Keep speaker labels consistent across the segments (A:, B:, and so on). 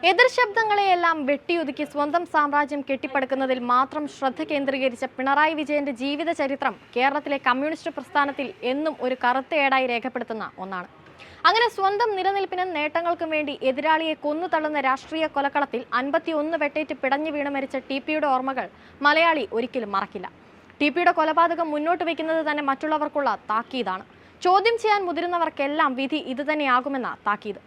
A: എതിർ ശബ്ദങ്ങളെയെല്ലാം വെട്ടിയൊതുക്കി സ്വന്തം സാമ്രാജ്യം കെട്ടിപ്പടുക്കുന്നതിൽ മാത്രം ശ്രദ്ധ കേന്ദ്രീകരിച്ച പിണറായി വിജയന്റെ ജീവിത ചരിത്രം കേരളത്തിലെ കമ്മ്യൂണിസ്റ്റ് പ്രസ്ഥാനത്തിൽ എന്നും ഒരു കറുത്ത ഏടായി രേഖപ്പെടുത്തുന്ന ഒന്നാണ്. അങ്ങനെ സ്വന്തം നിലനിൽപ്പിനും നേട്ടങ്ങൾക്കും വേണ്ടി എതിരാളിയെ കൊന്നുതള്ളുന്ന രാഷ്ട്രീയ കൊലക്കളത്തിൽ 51 വെട്ടേറ്റ് പിടഞ്ഞു വീണ് മരിച്ച ടി.പിയുടെ ഓർമ്മകൾ മലയാളി ഒരിക്കലും മറക്കില്ല. ടി.പിയുടെ കൊലപാതകം മുന്നോട്ട് വയ്ക്കുന്നത് തന്നെ മറ്റുള്ളവർക്കുള്ള താക്കീതാണ്. ചോദ്യം ചെയ്യാൻ മുതിരുന്നവർക്കെല്ലാം വിധി ഇതുതന്നെയാകുമെന്ന താക്കീത്.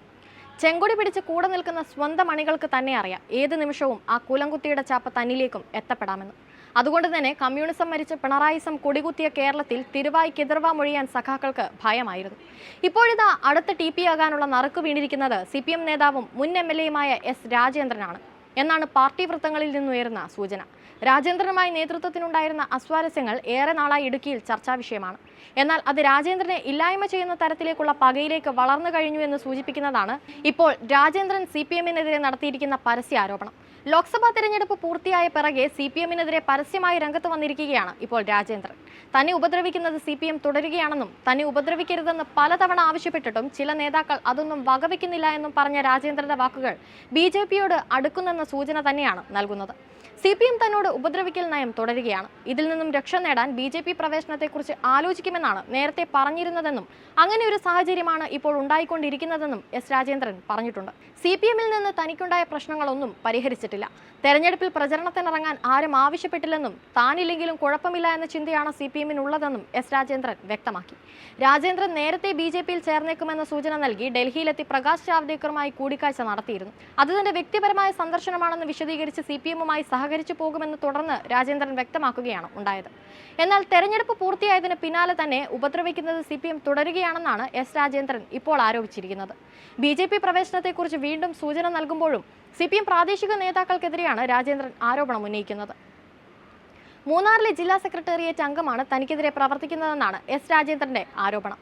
A: ചെങ്കൊടി പിടിച്ച് കൂടെ നിൽക്കുന്ന സ്വന്തം അണികൾക്ക് തന്നെ അറിയാം ഏത് നിമിഷവും ആ കുലംകുത്തിയുടെ ചാപ്പ തന്നിലേക്കും എത്തപ്പെടാമെന്ന്. അതുകൊണ്ട് തന്നെ കമ്മ്യൂണിസം മരിച്ച് പിണറായിസം കൊടികുത്തിയ കേരളത്തിൽ തിരുവായ്ക്കെതിർവാ മൊഴിയാൻ സഖാക്കൾക്ക് ഭയമായിരുന്നു. ഇപ്പോഴിതാ അടുത്ത ടി.പി ആകാനുള്ള നറുക്ക് വീണിരിക്കുന്നത് CPM നേതാവും മുൻ MLA-യുമായ എസ് രാജേന്ദ്രനാണ് എന്നാണ് പാർട്ടി വൃത്തങ്ങളിൽ നിന്നുയരുന്ന സൂചന. രാജേന്ദ്രനുമായി നേതൃത്വത്തിനുണ്ടായിരുന്ന അസ്വാരസ്യങ്ങൾ ഏറെ നാളായി ഇടുക്കിയിൽ ചർച്ചാ വിഷയമാണ്. എന്നാൽ അത് രാജേന്ദ്രനെ ഇല്ലായ്മ ചെയ്യുന്ന തരത്തിലേക്കുള്ള പകയിലേക്ക് വളർന്നു കഴിഞ്ഞു എന്ന് സൂചിപ്പിക്കുന്നതാണ് ഇപ്പോൾ രാജേന്ദ്രൻ CPM-നെതിരെ നടത്തിയിരിക്കുന്ന പരസ്യ ആരോപണം. ലോക്സഭാ തെരഞ്ഞെടുപ്പ് പൂർത്തിയായ പിറകെ CPM-നെതിരെ പരസ്യമായി രംഗത്ത് വന്നിരിക്കുകയാണ് ഇപ്പോൾ രാജേന്ദ്രൻ. തന്നെ ഉപദ്രവിക്കുന്നത് CPM തുടരുകയാണെന്നും തന്നെ ഉപദ്രവിക്കരുതെന്ന് പലതവണ ആവശ്യപ്പെട്ടിട്ടും ചില നേതാക്കൾ അതൊന്നും വകവെക്കുന്നില്ല എന്നും പറഞ്ഞ രാജേന്ദ്രന്റെ വാക്കുകൾ BJP-യോട് അടുക്കുന്നെന്ന സൂചന തന്നെയാണ് നൽകുന്നത്. CPM തന്നോട് ഉപദ്രവിക്കൽ നയം തുടരുകയാണ്. ഇതിൽ നിന്നും രക്ഷ നേടാൻ BJP പ്രവേശനത്തെക്കുറിച്ച് ആലോചിക്കുമെന്നാണ് നേരത്തെ പറഞ്ഞിരുന്നതെന്നും അങ്ങനെ ഒരു സാഹചര്യമാണ് ഇപ്പോൾ ഉണ്ടായിക്കൊണ്ടിരിക്കുന്നതെന്നും എസ് രാജേന്ദ്രൻ പറഞ്ഞിട്ടുണ്ട്. CPM-ൽ നിന്ന് തനിക്കുണ്ടായ പ്രശ്നങ്ങളൊന്നും പരിഹരിച്ചിട്ടില്ല. തെരഞ്ഞെടുപ്പിൽ പ്രചരണത്തിനിറങ്ങാൻ ആരും ആവശ്യപ്പെട്ടില്ലെന്നും താനില്ലെങ്കിലും കുഴപ്പമില്ല എന്ന ചിന്തയാണ് CPM-നുള്ളതെന്നും എസ് രാജേന്ദ്രൻ വ്യക്തമാക്കി. രാജേന്ദ്രൻ നേരത്തെ BJP-യിൽ ചേർന്നേക്കുമെന്ന സൂചന നൽകി ഡൽഹിയിലെത്തി പ്രകാശ് ജാവ്ദേക്കറുമായി കൂടിക്കാഴ്ച നടത്തിയിരുന്നു. അത് തന്റെ വ്യക്തിപരമായ സന്ദർശനമാണെന്ന് വിശദീകരിച്ച് CPM-മായി സഹകരിച്ചു പോകുമെന്ന് തുടർന്ന് രാജേന്ദ്രൻ വ്യക്തമാക്കുകയാണ് ഉണ്ടായത്. എന്നാൽ തെരഞ്ഞെടുപ്പ് പൂർത്തിയായതിന് പിന്നാലെ തന്നെ ഉപദ്രവിക്കുന്നത് CPM തുടരുകയാണെന്നാണ് എസ് രാജേന്ദ്രൻ ഇപ്പോൾ ആരോപിച്ചിരിക്കുന്നത്. BJP പ്രവേശനത്തെക്കുറിച്ച് വീണ്ടും സൂചന നൽകുമ്പോഴും CPM പ്രാദേശിക നേതാക്കൾക്കെതിരെയാണ് രാജേന്ദ്രൻ ആരോപണം ഉന്നയിക്കുന്നത്. മൂന്നാറിലെ ജില്ലാ സെക്രട്ടേറിയറ്റ് അംഗമാണ് തനിക്കെതിരെ പ്രവർത്തിക്കുന്നതെന്നാണ് എസ് രാജേന്ദ്രന്റെ ആരോപണം.